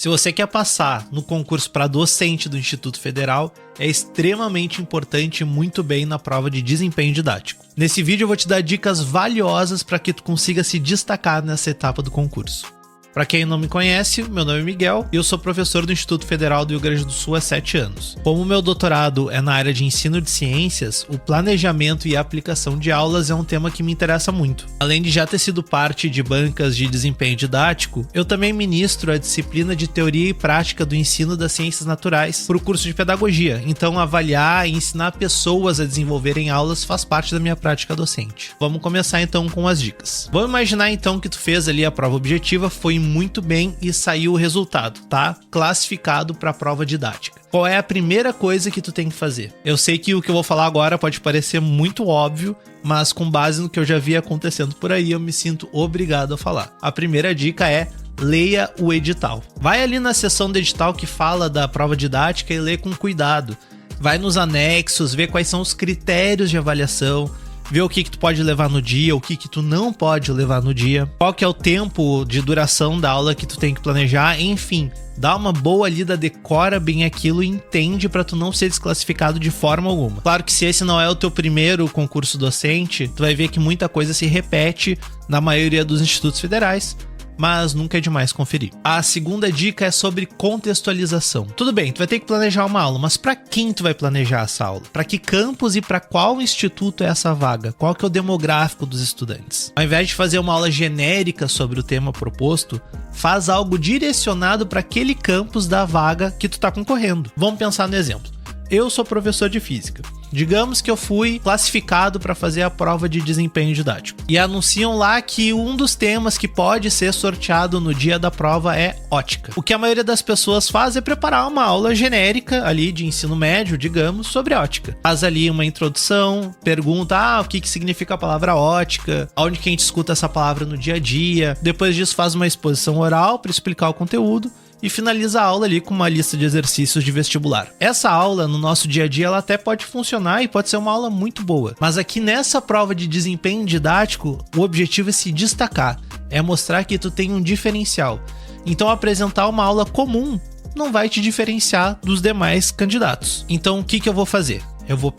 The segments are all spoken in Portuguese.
Se você quer passar no concurso para docente do Instituto Federal, é extremamente importante e muito bem na prova de desempenho didático. Nesse vídeo eu vou te dar dicas valiosas para que tu consiga se destacar nessa etapa do concurso. Para quem não me conhece, meu nome é Miguel e eu sou professor do Instituto Federal do Rio Grande do Sul há 7 anos. Como o meu doutorado é na área de ensino de ciências, o planejamento e a aplicação de aulas é um tema que me interessa muito. Além de já ter sido parte de bancas de desempenho didático, eu também ministro a disciplina de Teoria e Prática do Ensino das Ciências Naturais para o curso de Pedagogia, então avaliar e ensinar pessoas a desenvolverem aulas faz parte da minha prática docente. Vamos começar então com as dicas. Vamos imaginar então que tu fez ali a prova objetiva, foi muito bem e saiu o resultado, tá? Classificado para a prova didática. Qual é a primeira coisa que tu tem que fazer? Eu sei que o que eu vou falar agora pode parecer muito óbvio, mas com base no que eu já vi acontecendo por aí, eu me sinto obrigado a falar. A primeira dica é: leia o edital. Vai ali na seção do edital que fala da prova didática e lê com cuidado. Vai nos anexos, vê quais são os critérios de avaliação, ver o que tu pode levar no dia, o que tu não pode levar no dia, qual que é o tempo de duração da aula que tu tem que planejar, enfim, dá uma boa lida, decora bem aquilo e entende para tu não ser desclassificado de forma alguma. Claro que se esse não é o teu primeiro concurso docente, tu vai ver que muita coisa se repete na maioria dos institutos federais, mas nunca é demais conferir. A segunda dica é sobre contextualização. Tudo bem, tu vai ter que planejar uma aula, mas para quem tu vai planejar essa aula? Para que campus e para qual instituto é essa vaga? Qual que é o demográfico dos estudantes? Ao invés de fazer uma aula genérica sobre o tema proposto, faz algo direcionado para aquele campus da vaga que tu tá concorrendo. Vamos pensar no exemplo. Eu sou professor de física. Digamos que eu fui classificado para fazer a prova de desempenho didático. E anunciam lá que um dos temas que pode ser sorteado no dia da prova é ótica. O que a maioria das pessoas faz é preparar uma aula genérica ali de ensino médio, digamos, sobre ótica. Faz ali uma introdução, pergunta o que significa a palavra ótica, onde que a gente escuta essa palavra no dia a dia. Depois disso faz uma exposição oral para explicar o conteúdo e finaliza a aula ali com uma lista de exercícios de vestibular. Essa aula, no nosso dia a dia, ela até pode funcionar e pode ser uma aula muito boa. Mas aqui nessa prova de desempenho didático, o objetivo é se destacar, é mostrar que tu tem um diferencial. Então apresentar uma aula comum não vai te diferenciar dos demais candidatos. Então o que eu vou fazer? Eu vou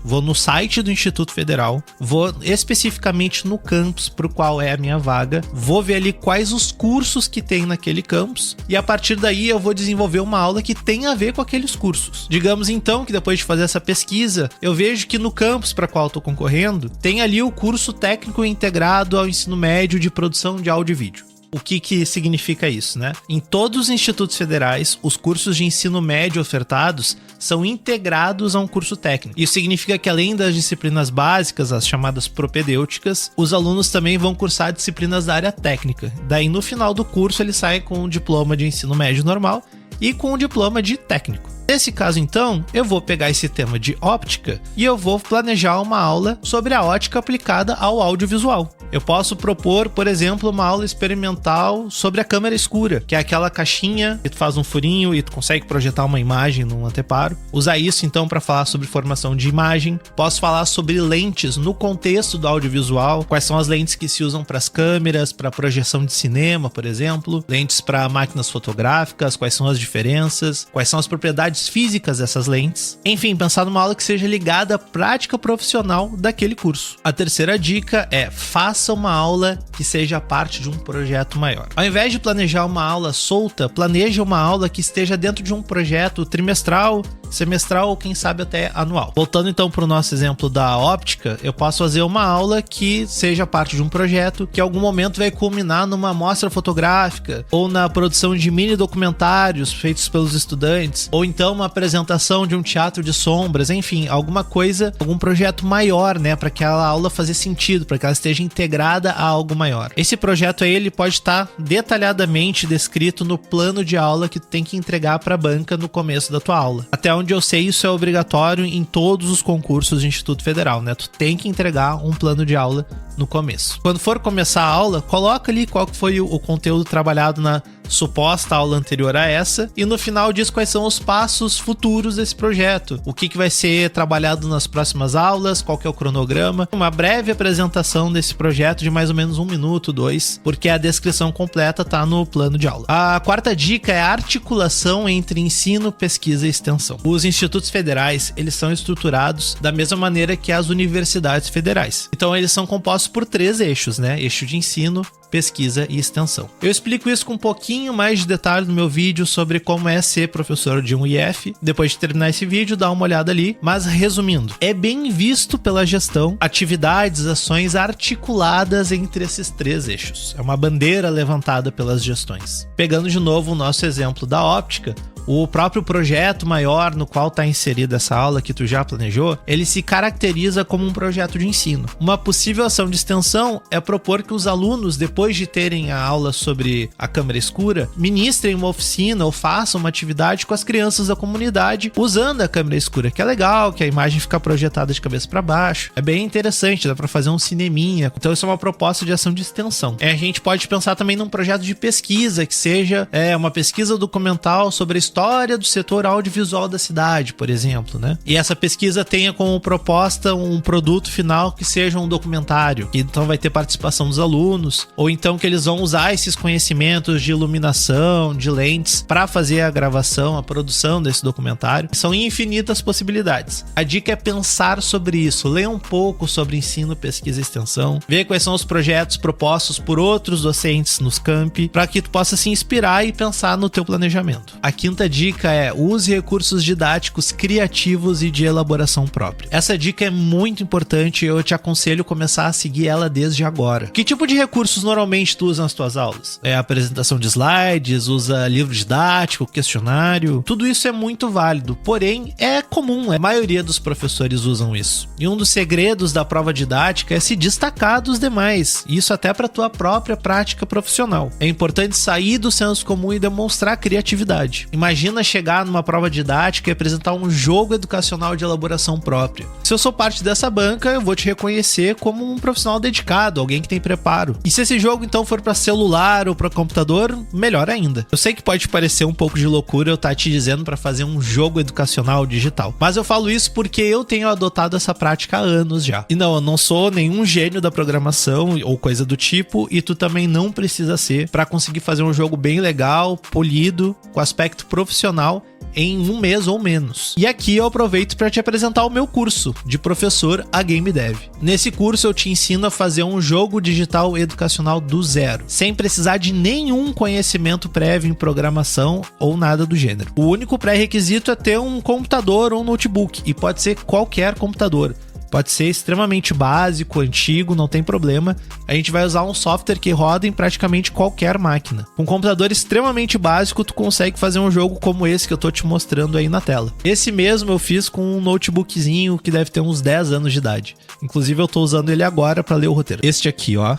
vou no site do Instituto Federal, vou especificamente no campus para o qual é a minha vaga, vou ver ali quais os cursos que tem naquele campus e a partir daí eu vou desenvolver uma aula que tem a ver com aqueles cursos. Digamos então que depois de fazer essa pesquisa, eu vejo que no campus para qual eu estou concorrendo, tem ali o curso técnico integrado ao ensino médio de produção de áudio e vídeo. O que significa isso, né? Em todos os institutos federais, os cursos de ensino médio ofertados são integrados a um curso técnico. Isso significa que além das disciplinas básicas, as chamadas propedêuticas, os alunos também vão cursar disciplinas da área técnica. Daí no final do curso eles saem com um diploma de ensino médio normal e com um diploma de técnico. Nesse caso, então, eu vou pegar esse tema de óptica e eu vou planejar uma aula sobre a ótica aplicada ao audiovisual. Eu posso propor, por exemplo, uma aula experimental sobre a câmera escura, que é aquela caixinha que tu faz um furinho e tu consegue projetar uma imagem num anteparo. Usar isso, então, para falar sobre formação de imagem. Posso falar sobre lentes no contexto do audiovisual, quais são as lentes que se usam para as câmeras, para projeção de cinema, por exemplo, lentes para máquinas fotográficas, quais são as diferenças, quais são as propriedades físicas dessas lentes. Enfim, pensar numa aula que seja ligada à prática profissional daquele curso. A terceira dica é: faça uma aula que seja parte de um projeto maior. Ao invés de planejar uma aula solta, planeje uma aula que esteja dentro de um projeto trimestral, semestral ou quem sabe até anual. Voltando então para o nosso exemplo da óptica, eu posso fazer uma aula que seja parte de um projeto que em algum momento vai culminar numa mostra fotográfica ou na produção de mini documentários feitos pelos estudantes, ou então uma apresentação de um teatro de sombras, enfim, alguma coisa, algum projeto maior, né, para aquela aula fazer sentido, para que ela esteja integrada a algo maior. Esse projeto aí, ele pode estar detalhadamente descrito no plano de aula que tu tem que entregar para a banca no começo da tua aula. Até onde eu sei, isso é obrigatório em todos os concursos do Instituto Federal, né? Tu tem que entregar um plano de aula no começo. Quando for começar a aula, coloca ali qual foi o conteúdo trabalhado na suposta aula anterior a essa, e no final diz quais são os passos futuros desse projeto, o que vai ser trabalhado nas próximas aulas, qual que é o cronograma, uma breve apresentação desse projeto de mais ou menos 1 minuto, 2, porque a descrição completa tá no plano de aula. A quarta dica é a articulação entre ensino, pesquisa e extensão. Os institutos federais, eles são estruturados da mesma maneira que as universidades federais. Então eles são compostos por 3 eixos, né? Eixo de ensino, pesquisa e extensão. Eu explico isso com um pouquinho mais de detalhe no meu vídeo sobre como é ser professor de um IF. Depois de terminar esse vídeo, dá uma olhada ali. Mas resumindo, é bem visto pela gestão atividades, ações articuladas entre esses 3 eixos. É uma bandeira levantada pelas gestões. Pegando de novo o nosso exemplo da óptica, o próprio projeto maior no qual está inserida essa aula que tu já planejou, ele se caracteriza como um projeto de ensino. Uma possível ação de extensão é propor que os alunos, depois de terem a aula sobre a câmera escura, ministrem uma oficina ou façam uma atividade com as crianças da comunidade usando a câmera escura, que é legal, que a imagem fica projetada de cabeça para baixo. É bem interessante, dá para fazer um cineminha. Então isso é uma proposta de ação de extensão. A gente pode pensar também num projeto de pesquisa, que seja uma pesquisa documental sobre a história do setor audiovisual da cidade, por exemplo, né? E essa pesquisa tenha como proposta um produto final que seja um documentário, que então vai ter participação dos alunos, ou então que eles vão usar esses conhecimentos de iluminação, de lentes, para fazer a gravação, a produção desse documentário. São infinitas possibilidades. A dica é pensar sobre isso, ler um pouco sobre ensino, pesquisa e extensão, ver quais são os projetos propostos por outros docentes nos campi, para que tu possa se inspirar e pensar no teu planejamento. A quinta dica é: use recursos didáticos criativos e de elaboração própria. Essa dica é muito importante e eu te aconselho começar a seguir ela desde agora. Que tipo de recursos normalmente tu usa nas tuas aulas? É apresentação de slides, usa livro didático, questionário? Tudo isso é muito válido, porém é comum, a maioria dos professores usam isso. E um dos segredos da prova didática é se destacar dos demais, isso até para tua própria prática profissional. É importante sair do senso comum e demonstrar criatividade. Imagina chegar numa prova didática e apresentar um jogo educacional de elaboração própria. Se eu sou parte dessa banca, eu vou te reconhecer como um profissional dedicado, alguém que tem preparo. E se esse jogo então for para celular ou para computador, melhor ainda. Eu sei que pode parecer um pouco de loucura eu estar te dizendo para fazer um jogo educacional digital, mas eu falo isso porque eu tenho adotado essa prática há anos já. E não, eu não sou nenhum gênio da programação ou coisa do tipo, e tu também não precisa ser para conseguir fazer um jogo bem legal, polido, com aspecto profissional em 1 mês ou menos. E aqui eu aproveito para te apresentar o meu curso de professor a Game Dev. Nesse curso eu te ensino a fazer um jogo digital educacional do zero, sem precisar de nenhum conhecimento prévio em programação ou nada do gênero. O único pré-requisito é ter um computador ou um notebook, e pode ser qualquer computador. Pode ser extremamente básico, antigo, não tem problema. A gente vai usar um software que roda em praticamente qualquer máquina. Com um computador extremamente básico, tu consegue fazer um jogo como esse que eu tô te mostrando aí na tela. Esse mesmo eu fiz com um notebookzinho que deve ter uns 10 anos de idade. Inclusive eu tô usando ele agora para ler o roteiro. Este aqui, ó.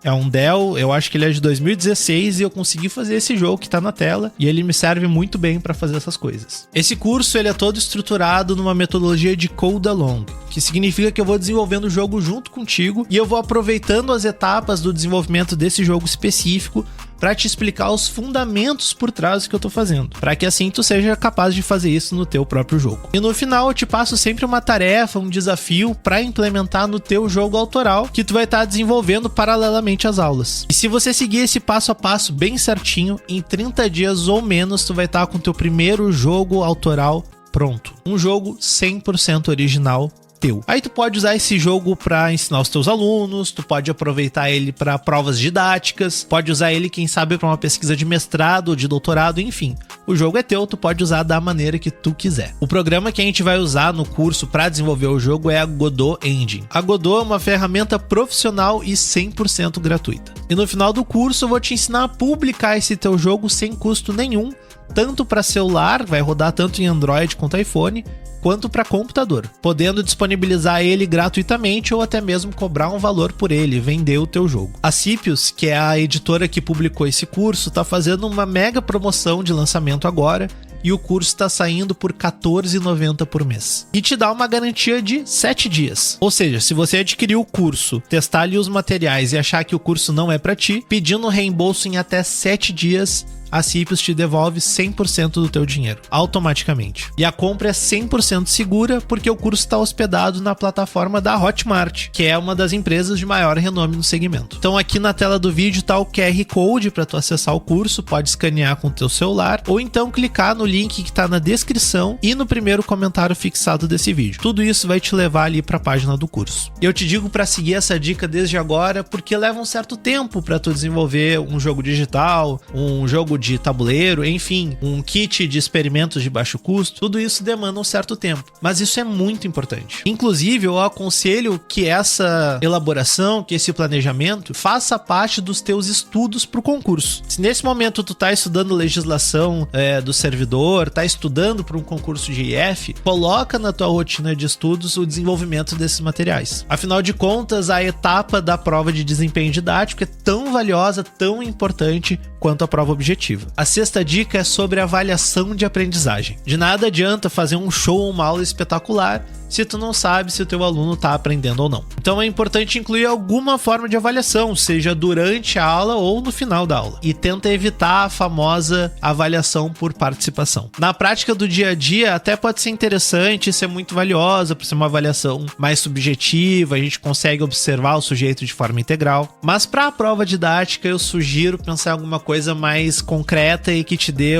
É um Dell, eu acho que ele é de 2016 e eu consegui fazer esse jogo que tá na tela e ele me serve muito bem para fazer essas coisas. Esse curso ele é todo estruturado numa metodologia de Code Along, que significa que eu vou desenvolvendo o jogo junto contigo e eu vou aproveitando as etapas do desenvolvimento desse jogo específico para te explicar os fundamentos por trás do que eu tô fazendo, para que assim tu seja capaz de fazer isso no teu próprio jogo. E no final eu te passo sempre uma tarefa, um desafio para implementar no teu jogo autoral que tu vai estar desenvolvendo paralelamente às aulas. E se você seguir esse passo a passo bem certinho, em 30 dias ou menos tu vai estar com o teu primeiro jogo autoral pronto. Um jogo 100% original teu. Aí tu pode usar esse jogo para ensinar os teus alunos, tu pode aproveitar ele para provas didáticas, pode usar ele, quem sabe, para uma pesquisa de mestrado ou de doutorado, enfim. O jogo é teu, tu pode usar da maneira que tu quiser. O programa que a gente vai usar no curso para desenvolver o jogo é a Godot Engine. A Godot é uma ferramenta profissional e 100% gratuita. E no final do curso eu vou te ensinar a publicar esse teu jogo sem custo nenhum, tanto para celular, vai rodar tanto em Android quanto iPhone, quanto para computador, podendo disponibilizar ele gratuitamente ou até mesmo cobrar um valor por ele, vender o teu jogo. A Cipius, que é a editora que publicou esse curso, está fazendo uma mega promoção de lançamento agora, e o curso está saindo por R$14,90 por mês. E te dá uma garantia de 7 dias. Ou seja, se você adquirir o curso, testar ali os materiais e achar que o curso não é para ti, pedindo reembolso em até 7 dias, a Cipyos te devolve 100% do teu dinheiro, automaticamente. E a compra é 100% segura porque o curso está hospedado na plataforma da Hotmart, que é uma das empresas de maior renome no segmento. Então aqui na tela do vídeo está o QR Code para tu acessar o curso, pode escanear com o teu celular ou então clicar no link que está na descrição e no primeiro comentário fixado desse vídeo. Tudo isso vai te levar ali para a página do curso. E eu te digo para seguir essa dica desde agora porque leva um certo tempo para tu desenvolver um jogo digital, um jogo de tabuleiro, enfim, um kit de experimentos de baixo custo. Tudo isso demanda um certo tempo, mas isso é muito importante. Inclusive, eu aconselho que essa elaboração, que esse planejamento faça parte dos teus estudos para o concurso. Se nesse momento tu tá estudando legislação do servidor, tá estudando para um concurso de IF, coloca na tua rotina de estudos o desenvolvimento desses materiais. Afinal de contas, a etapa da prova de desempenho didático é tão valiosa, tão importante quanto a prova objetiva. A sexta dica é sobre avaliação de aprendizagem. De nada adianta fazer um show ou uma aula espetacular se tu não sabe se o teu aluno está aprendendo ou não. Então é importante incluir alguma forma de avaliação, seja durante a aula ou no final da aula. E tenta evitar a famosa avaliação por participação. Na prática do dia a dia, até pode ser interessante, ser muito valiosa, por ser uma avaliação mais subjetiva, a gente consegue observar o sujeito de forma integral. Mas para a prova didática, eu sugiro pensar em alguma coisa mais concreta e que te dê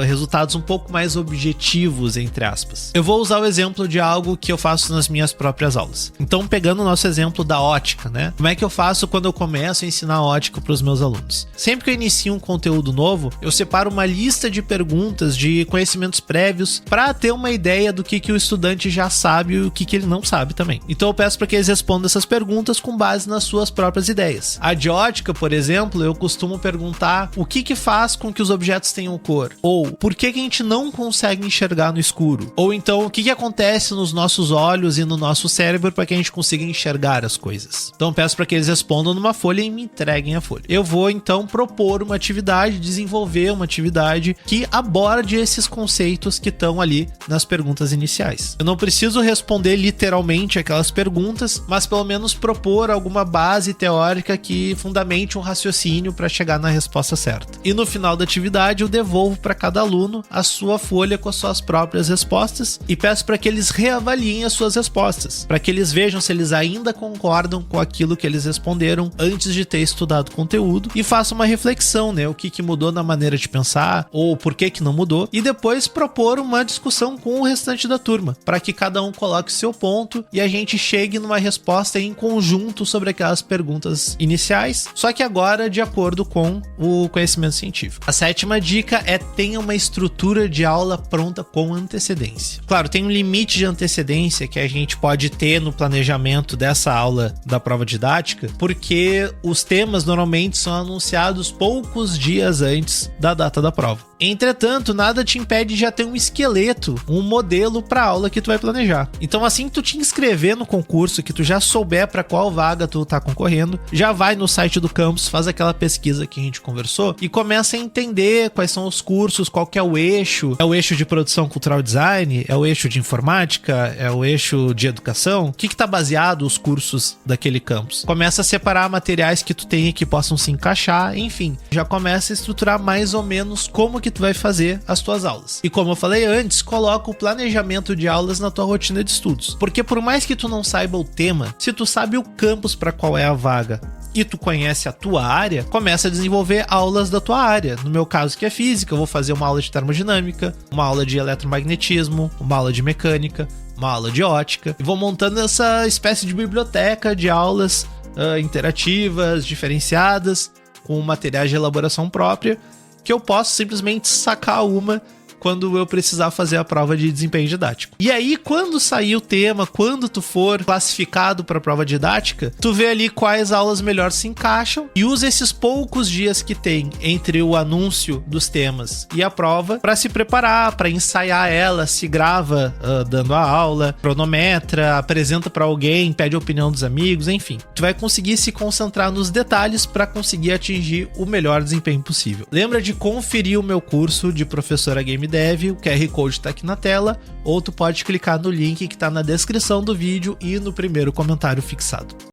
resultados um pouco mais objetivos, entre aspas. Eu vou usar o exemplo de algo que eu faço nas minhas próprias aulas. Então, pegando o nosso exemplo da ótica, né? Como é que eu faço quando eu começo a ensinar ótica para os meus alunos? Sempre que eu inicio um conteúdo novo, eu separo uma lista de perguntas, de conhecimentos prévios, para ter uma ideia do que o estudante já sabe e o que ele não sabe também. Então, eu peço para que eles respondam essas perguntas com base nas suas próprias ideias. A de ótica, por exemplo, eu costumo perguntar o que faz com que os objetos tenham cor? Ou por que a gente não consegue enxergar no escuro? Ou então, o que acontece nos nossos olhos e no nosso cérebro para que a gente consiga enxergar as coisas. Então peço para que eles respondam numa folha e me entreguem a folha. Eu vou então propor uma atividade, desenvolver uma atividade que aborde esses conceitos que estão ali nas perguntas iniciais. Eu não preciso responder literalmente aquelas perguntas, mas pelo menos propor alguma base teórica que fundamente um raciocínio para chegar na resposta certa. E no final da atividade eu devolvo para cada aluno a sua folha com as suas próprias respostas e peço para que eles reavaliem as suas respostas, para que eles vejam se eles ainda concordam com aquilo que eles responderam antes de ter estudado o conteúdo e façam uma reflexão, né? O que mudou na maneira de pensar ou por que não mudou, e depois propor uma discussão com o restante da turma, para que cada um coloque seu ponto e a gente chegue numa resposta em conjunto sobre aquelas perguntas iniciais, só que agora de acordo com o conhecimento científico. A sétima dica é tenha uma estrutura de aula pronta com antecedência. Claro, tem um limite de antecedência que a gente pode ter no planejamento dessa aula da prova didática, porque os temas normalmente são anunciados poucos dias antes da data da prova. Entretanto, nada te impede de já ter um esqueleto, um modelo para a aula que tu vai planejar. Então, assim que tu te inscrever no concurso, que tu já souber para qual vaga tu tá concorrendo, já vai no site do campus, faz aquela pesquisa que a gente conversou e começa a entender quais são os cursos, qual que é o eixo. É o eixo de produção cultural design? É o eixo de informática? É o eixo de educação? O que tá baseado os cursos daquele campus? Começa a separar materiais que tu tem que possam se encaixar, enfim, já começa a estruturar mais ou menos como que tu vai fazer as tuas aulas. E como eu falei antes, coloca o planejamento de aulas na tua rotina de estudos. Porque por mais que tu não saiba o tema, se tu sabe o campus para qual é a vaga e tu conhece a tua área, começa a desenvolver aulas da tua área. No meu caso, que é física, eu vou fazer uma aula de termodinâmica, uma aula de eletromagnetismo, uma aula de mecânica, uma aula de ótica, e vou montando essa espécie de biblioteca de aulas interativas, diferenciadas, com materiais de elaboração própria, que eu posso simplesmente sacar uma quando eu precisar fazer a prova de desempenho didático. E aí, quando sair o tema, quando tu for classificado para a prova didática, tu vê ali quais aulas melhor se encaixam e usa esses poucos dias que tem entre o anúncio dos temas e a prova para se preparar, para ensaiar ela, se grava dando a aula, cronometra, apresenta para alguém, pede a opinião dos amigos, enfim. Tu vai conseguir se concentrar nos detalhes para conseguir atingir o melhor desempenho possível. Lembra de conferir o meu curso de professora Game Dev, o QR Code tá aqui na tela, ou tu pode clicar no link que tá na descrição do vídeo e no primeiro comentário fixado.